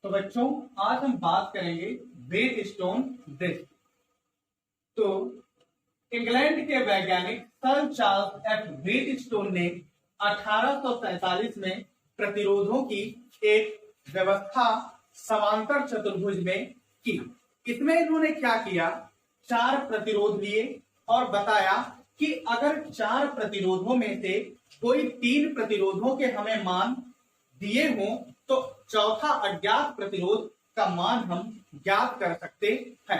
तो बच्चों आज हम बात करेंगे वेट स्टोन ब्रिज। तो इंग्लैंड के वैज्ञानिक sir Charles F Wheatstone ने 1847 में प्रतिरोधों की एक व्यवस्था समांतर चतुर्भुज में की। इसमें इन्होंने क्या किया, 4 प्रतिरोध लिए और बताया कि अगर 4 प्रतिरोधों में से कोई 3 प्रतिरोधों के हमें मान दिए हों तो चौथा अज्ञात प्रतिरोध का मान हम ज्ञात कर सकते हैं।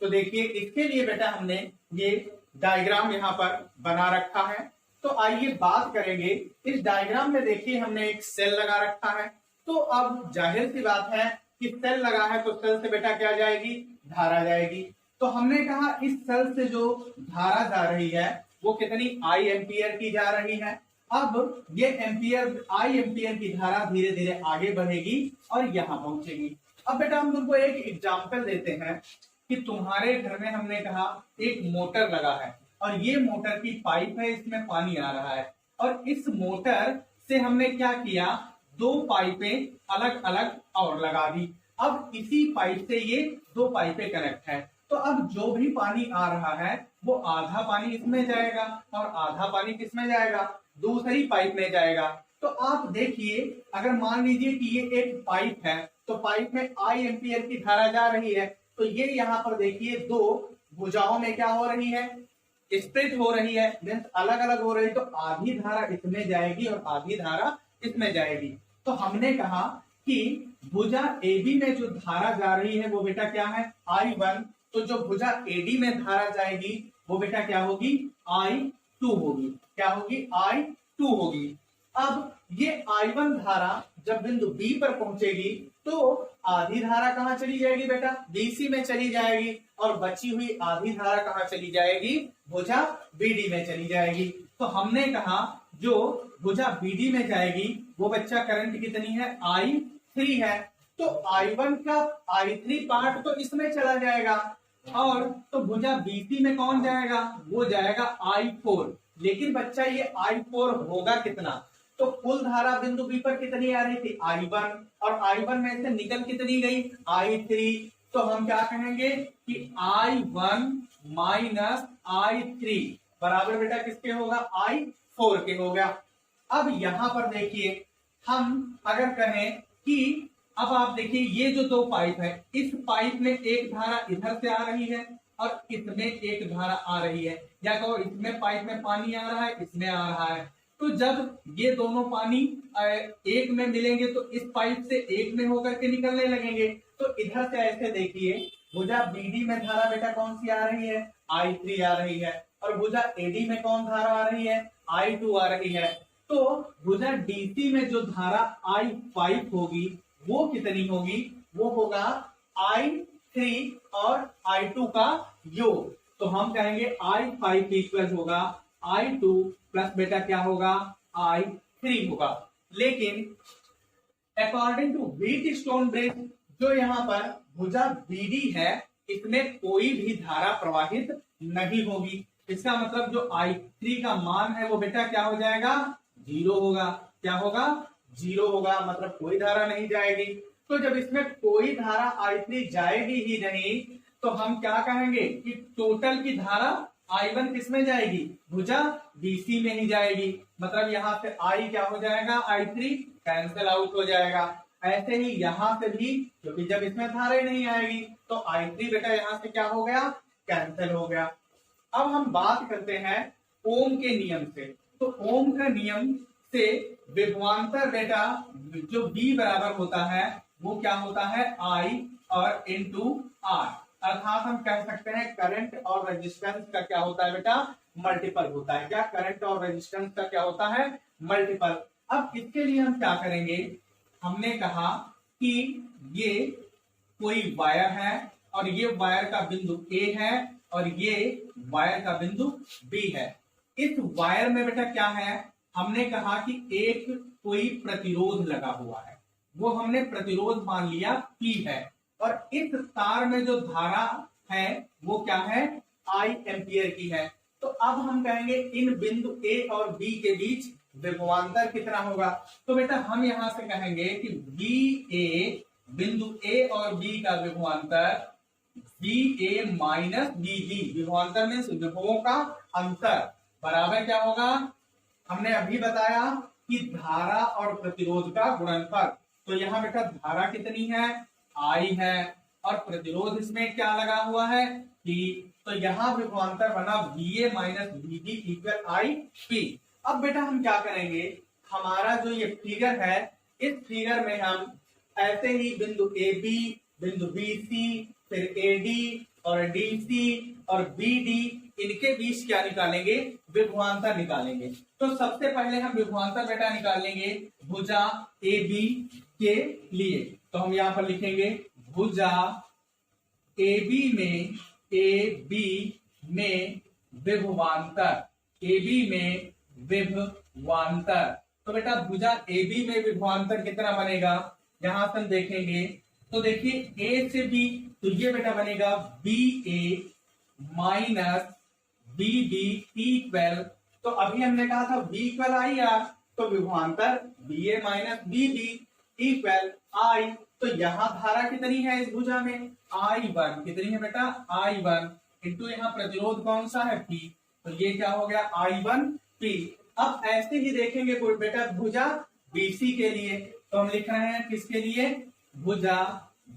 तो देखिए इसके लिए बेटा हमने ये डायग्राम यहाँ पर बना रखा है। तो आइए बात करेंगे। इस डायग्राम में देखिए हमने एक सेल लगा रखा है। तो अब जाहिर सी बात है कि सेल लगा है तो सेल से बेटा क्या जाएगी, धारा जाएगी। तो हमने कहा इस सेल से जो धारा जा रही है वो कितनी आई एम्पियर की जा रही है। अब ये आई एम्पियर की धारा धीरे धीरे आगे बढ़ेगी और यहां पहुंचेगी। अब बेटा हम तुमको एक एग्जांपल देते हैं कि तुम्हारे घर में हमने कहा एक मोटर लगा है और ये मोटर की पाइप है, इसमें पानी आ रहा है और इस मोटर से हमने क्या किया, 2 पाइपें अलग अलग और लगा दी। अब इसी पाइप से ये 2 पाइपें कनेक्ट है। तो अब जो भी पानी आ रहा है वो आधा पानी इसमें जाएगा और आधा पानी किसमें जाएगा, दूसरी पाइप में जाएगा। तो आप देखिए अगर मान लीजिए कि ये एक पाइप है तो पाइप में आई एम्पियर की धारा जा रही है। तो ये यहाँ पर देखिए 2 भुजाओं में क्या हो रही है, स्प्लिट हो रही है, मींस अलग अलग हो रही है। तो आधी धारा इसमें जाएगी और आधी धारा इसमें जाएगी। तो हमने कहा कि भुजा AB में जो धारा जा रही है वो बेटा क्या है, I1। तो जो भुजा AD में धारा जाएगी वो बेटा क्या होगी, I2 होगी। क्या होगी, I2 होगी। अब ये I1 धारा जब बिंदु B पर पहुंचेगी तो आधी धारा कहां चली जाएगी बेटा, BC में चली जाएगी और बची हुई आधी धारा कहां चली जाएगी, भुजा BD में चली जाएगी। तो हमने कहा जो भुजा BD में जाएगी वो बच्चा करंट कितनी है, I3 है। तो I1 का I3 पार्ट तो इसमें चला जाएगा और तो भुजा BC में कौन जाएगा, वो जाएगा I4। लेकिन बच्चा ये I4 होगा कितना, तो कुल धारा बिंदु B पर कितनी आ रही थी, I1, और I1 में से निकल कितनी गई, I3। तो हम क्या कहेंगे कि I1 माइनस I3 बराबर बेटा किसके होगा, I4 के होगा। अब यहां पर देखिए हम अगर कहें कि अब आप देखिए ये जो 2 पाइप है, इस पाइप में एक धारा इधर से आ रही है और इसमें एक धारा आ रही है, या कहो इसमें पाइप में पानी आ रहा है, इसमें आ रहा है। तो जब ये दोनों पानी एक में मिलेंगे तो इस पाइप से एक में होकर के निकलने लगेंगे। तो इधर से ऐसे देखिए भुजा BD में धारा बेटा कौन सी आ रही है, I3 आ रही है, और भुजा AD में कौन धारा आ रही है, I2 आ रही है। तो भुजा DC में जो धारा I5 होगी वो कितनी होगी, वो होगा I3 और I2 का योग। तो हम कहेंगे I5 इक्वल होगा I2 प्लस बेटा क्या होगा, I3 होगा। लेकिन according to Wheatstone bridge जो यहाँ पर भुजा BD है इसमें कोई भी धारा प्रवाहित नहीं होगी। इसका मतलब जो I3 का मान है वो बेटा क्या हो जाएगा, 0 होगा। क्या होगा, 0 होगा, मतलब कोई धारा नहीं जाएगी। तो जब इसमें कोई धारा I3 जाएगी ही नहीं तो हम क्या कहेंगे कि टोटल की धारा I1 किसमें जाएगी, भुजा BC में ही जाएगी। मतलब यहाँ से I क्या हो जाएगा, I3 कैंसिल आउट हो जाएगा। ऐसे ही यहाँ से भी, क्योंकि जब इसमें धारा ही नहीं आएगी तो I3 बेटा यहाँ से क्या हो गया, कैंसिल हो गया। अब हम बात करते हैं ओम के नियम से। तो ओम का नियम से विभवांतर बेटा जो B बराबर होता है वो क्या होता है, I और इंटू R। अर्थात हम कह सकते हैं करंट और रेजिस्टेंस का क्या होता है बेटा, मल्टीपल होता है। क्या, करंट और रेजिस्टेंस का क्या होता है, मल्टीपल। अब इसके लिए हम क्या करेंगे, हमने कहा कि ये कोई वायर है और ये वायर का बिंदु A है और ये वायर का बिंदु B है। इस वायर में बेटा क्या है, हमने कहा कि एक कोई प्रतिरोध लगा हुआ है, वो हमने प्रतिरोध मान लिया P है, और इस तार में जो धारा है वो क्या है, I एम्पियर की है। तो अब हम कहेंगे इन बिंदु A और B के बीच विभवांतर कितना होगा। तो बेटा हम यहां से कहेंगे कि VA बिंदु और बी का विभवांतर बी ए माइनस बी बी, विभवांतर मीन्स विभवों का अंतर, बराबर क्या होगा, हमने अभी बताया कि धारा और प्रतिरोध का गुणनफल। तो यहाँ बेटा धारा कितनी है, आई है, और प्रतिरोध इसमें क्या लगा हुआ है, पी। तो यहाँ विभवांतर बना VA minus VB equal I P. अब बेटा हम क्या करेंगे, हमारा जो ये फिगर है, इस फिगर में हम ऐसे ही बिंदु ए बी, बिंदु बी सी, फिर AD और DC और BD, इनके बीच क्या निकालेंगे, विभवांतर निकालेंगे। तो सबसे पहले हम विभवांतर बेटा निकालेंगे भुजा AB के लिए। तो हम यहाँ पर लिखेंगे भुजा AB में विभवांतर, AB में विभवांतर। तो बेटा भुजा AB में विभवांतर कितना बनेगा, यहां से हम देखेंगे तो देखिए A से B, तो ये बेटा बनेगा BA माइनस BB इक्वल, तो अभी हमने कहा था B इक्वल आई आर, तो विभवांतर BA माइनस BB इक्वल आई। तो यहाँ धारा कितनी है इस भुजा में, I1 कितनी है बेटा, I1 इंटू यहाँ प्रतिरोध कौन सा है P, तो ये क्या हो गया I1P। अब ऐसे ही देखेंगे कोई बेटा भुजा BC के लिए, तो हम लिख रहे हैं किसके लिए, भुजा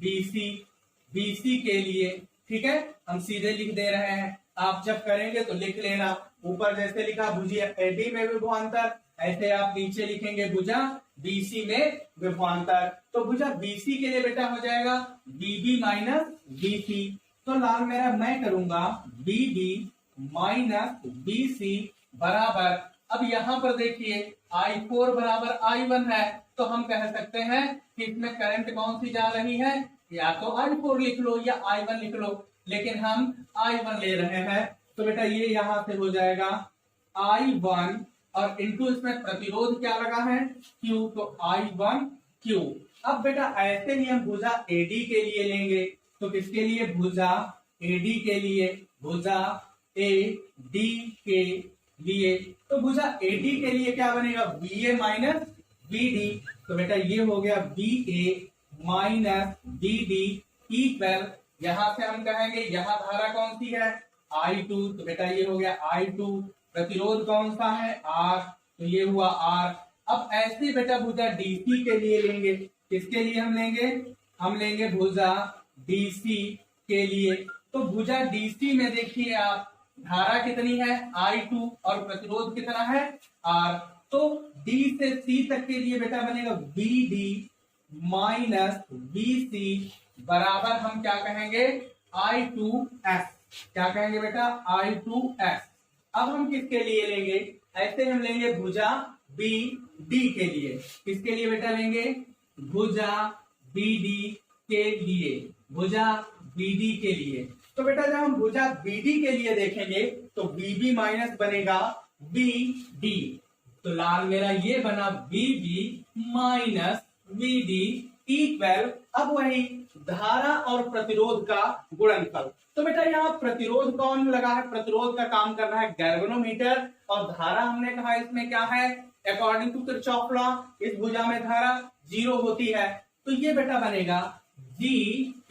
BC के लिए, ठीक है, हम सीधे लिख दे रहे हैं। आप जब करेंगे तो लिख लेना, ऊपर जैसे लिखा भुजा AB में विभवांतर, ऐसे आप नीचे लिखेंगे भुजा BC में विभवांतर। तो भुजा BC के लिए बेटा हो जाएगा BB माइनस BC। तो लाल मेरा मैं करूंगा BB माइनस BC बराबर, अब यहां पर देखिए I4 बराबर I1 है, तो हम कह सकते हैं कि इसमें करंट कौन सी जा रही है, या तो I4 लिख लो या I1 लिख लो, लेकिन हम I1 ले रहे हैं। तो बेटा ये यहां से हो जाएगा I1 और इंटू इसमें प्रतिरोध क्या लगा है Q, तो I1Q। अब बेटा ऐसे ही हम भुजा AD के लिए लेंगे, तो किसके लिए, भुजा AD के लिए, भुजा AD के लिए, तो भुजा AD के लिए क्या बनेगा, BA माइनस BD। तो बेटा ये हो गया BA माइनस BD इक्वल, यहां से हम कहेंगे यहां धारा कौन सी है I2, तो बेटा ये हो गया I2, प्रतिरोध कौन सा है R, तो ये हुआ R। अब ऐसे बेटा भुजा DC के लिए लेंगे, किसके लिए हम लेंगे भुजा DC के लिए। तो भुजा DC में देखिए आप धारा कितनी है I2 और प्रतिरोध कितना है R, तो D से C तक के लिए बेटा बनेगा BD माइनस BC बराबर हम क्या कहेंगे I2S, क्या कहेंगे बेटा I2S। अब हम किसके लिए लेंगे, ऐसे हम लेंगे भुजा BD के लिए, किसके लिए बेटा लेंगे, भुजा BD के लिए, भुजा BD के लिए। तो बेटा जब हम भुजा BD के लिए देखेंगे तो BB माइनस बनेगा BD, तो लाल मेरा ये बना BB माइनस BD इक्वल, अब वही धारा और प्रतिरोध का गुणनफल। तो बेटा यहाँ प्रतिरोध कौन लगा है, प्रतिरोध का काम कर रहा है गैल्वेनोमीटर, और धारा हमने कहा इसमें क्या है, अकॉर्डिंग टू किरचॉफ लॉ इस भुजा में धारा 0 होती है, तो ये बेटा बनेगा G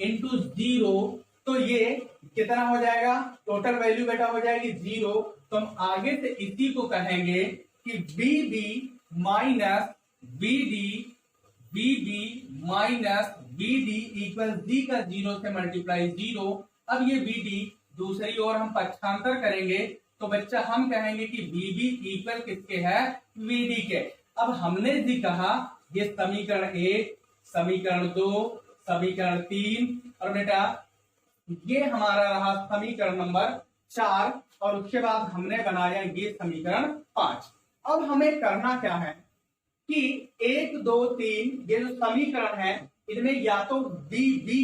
इंटू 0, तो ये कितना हो जाएगा, टोटल वैल्यू बेटा हो जाएगी 0। तो हम आगे से इसी को कहेंगे कि BB minus BB minus BD equal G का 0 से मल्टीप्लाई 0। अब ये BD दूसरी ओर हम पक्षांतर करेंगे, तो बच्चा हम कहेंगे कि BB इक्वल किसके है, VD के। अब हमने जी कहा ये समीकरण 1, समीकरण 2, समीकरण 3, और बेटा ये हमारा रहा समीकरण नंबर 4, और उसके बाद हमने बनाया ये समीकरण 5। अब हमें करना क्या है कि 1, 2, 3 ये जो समीकरण है इनमें या तो B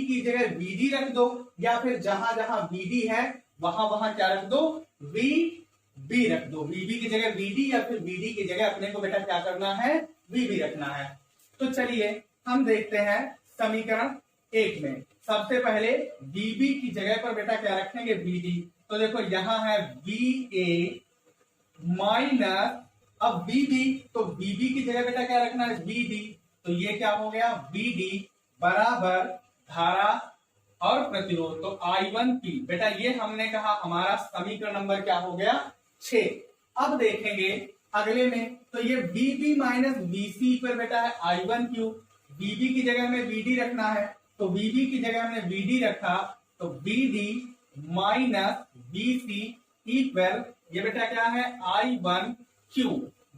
की जगह BD रख दो, या फिर जहां जहां BD है वहां वहां क्या रख दो, BB रख दो, BB की जगह BD या फिर BD की जगह अपने को बेटा क्या करना है, BB रखना है। तो चलिए हम देखते हैं समीकरण 1 में, सबसे पहले BB की जगह पर बेटा क्या रखेंगे, BD। तो देखो यहां है BA माइनस, अब BB, तो BB की जगह बेटा क्या रखना है, BD, तो ये क्या हो गया BD बराबर धारा और प्रतिरोध, तो I1P बेटा ये हमने कहा हमारा समीकरण नंबर क्या हो गया 6। अब देखेंगे अगले में, तो ये BB माइनस BC पर बेटा है I1Q, BB की जगह में BD रखना है, तो BB की जगह हमने BD रखा, तो BD माइनस BC इक्वल ये बेटा क्या है I1Q।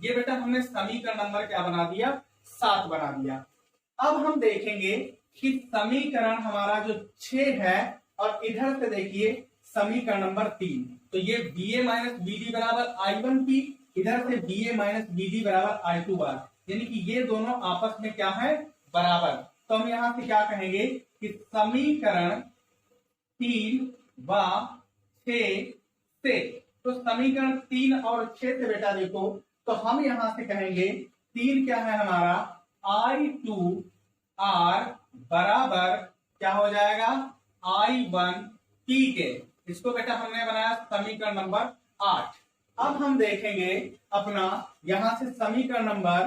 ये बेटा हमने समीकरण नंबर क्या बना दिया 7 बना दिया। अब हम देखेंगे कि समीकरण हमारा जो 6 है और इधर से देखिए समीकरण नंबर 3, तो ये BA माइनस BD बराबर I1P, इधर से BA माइनस BD बराबर I2R, यानी कि ये दोनों आपस में क्या है बराबर। तो हम यहां से क्या कहेंगे कि समीकरण 3 व 6 से, तो समीकरण 3 और 6 से बेटा देखो, तो हम यहां से कहेंगे 3 क्या है हमारा I2R बराबर क्या हो जाएगा I1P के। इसको बेटा हमने बनाया समीकरण नंबर 8। अब हम देखेंगे अपना यहां से समीकरण नंबर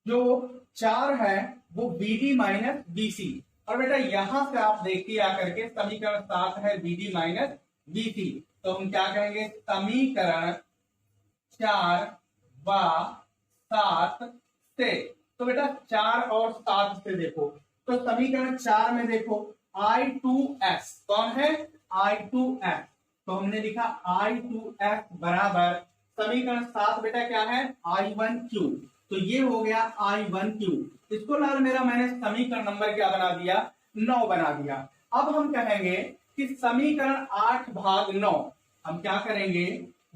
जो 4 है वो BD माइनस BC, और बेटा यहां से आप देखिए आकर के समीकरण 7 है BD माइनस BC, तो हम क्या कहेंगे समीकरण 4 व 7 से, तो बेटा 4 और 7 से देखो, तो समीकरण 4 में देखो I2S कौन है I2S, तो हमने लिखा I2S बराबर समीकरण 7 बेटा क्या है I1Q, तो ये हो गया I1Q। इसको लाल मेरा मैंने समीकरण नंबर क्या बना दिया 9 बना दिया। अब हम कहेंगे कि समीकरण 8 भाग 9, हम क्या करेंगे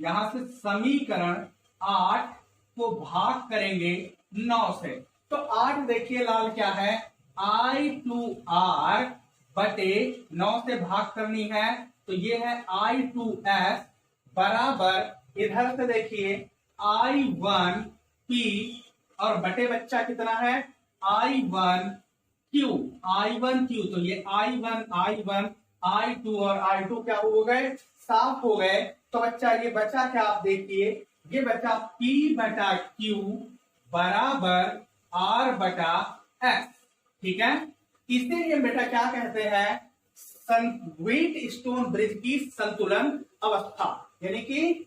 यहां से समीकरण 8 को भाग करेंगे 9 से, तो 8 देखिए लाल क्या है I2R बटे 9 से भाग करनी है, तो ये है I2S बराबर इधर से देखिए I1P और बटे बच्चा कितना है I1Q, तो ये I1 I2 और I2 क्या हो गए साफ हो गए, तो बच्चा ये बचा क्या आप देखिए, ये बचा P बटा Q बराबर R बटा S, ठीक है। इसीलिए बेटा क्या कहते हैं व्हीट स्टोन ब्रिज की संतुलन अवस्था, यानी कि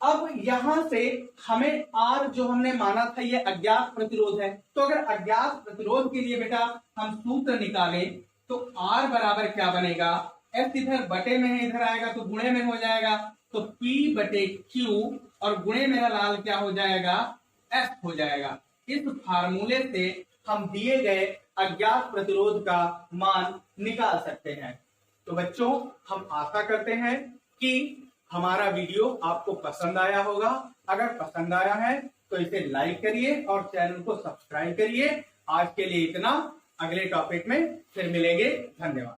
अब यहां से हमें R जो हमने माना था ये अज्ञात प्रतिरोध है, तो अगर अज्ञात प्रतिरोध के लिए बेटा हम सूत्र निकालें तो R बराबर क्या बनेगा, S इधर बटे में है इधर आएगा तो गुणे में हो जाएगा, तो P बटे Q और गुणे मेरा लाल क्या हो जाएगा S हो जाएगा। इस फार्मूले से हम दिए गए अज्ञात प्रतिरोध का मान निकाल सकते हैं। तो बच्चों हम आशा करते हैं कि हमारा वीडियो आपको पसंद आया होगा। अगर पसंद आया है तो इसे लाइक करिए और चैनल को सब्सक्राइब करिए। आज के लिए इतना, अगले टॉपिक में फिर मिलेंगे। धन्यवाद।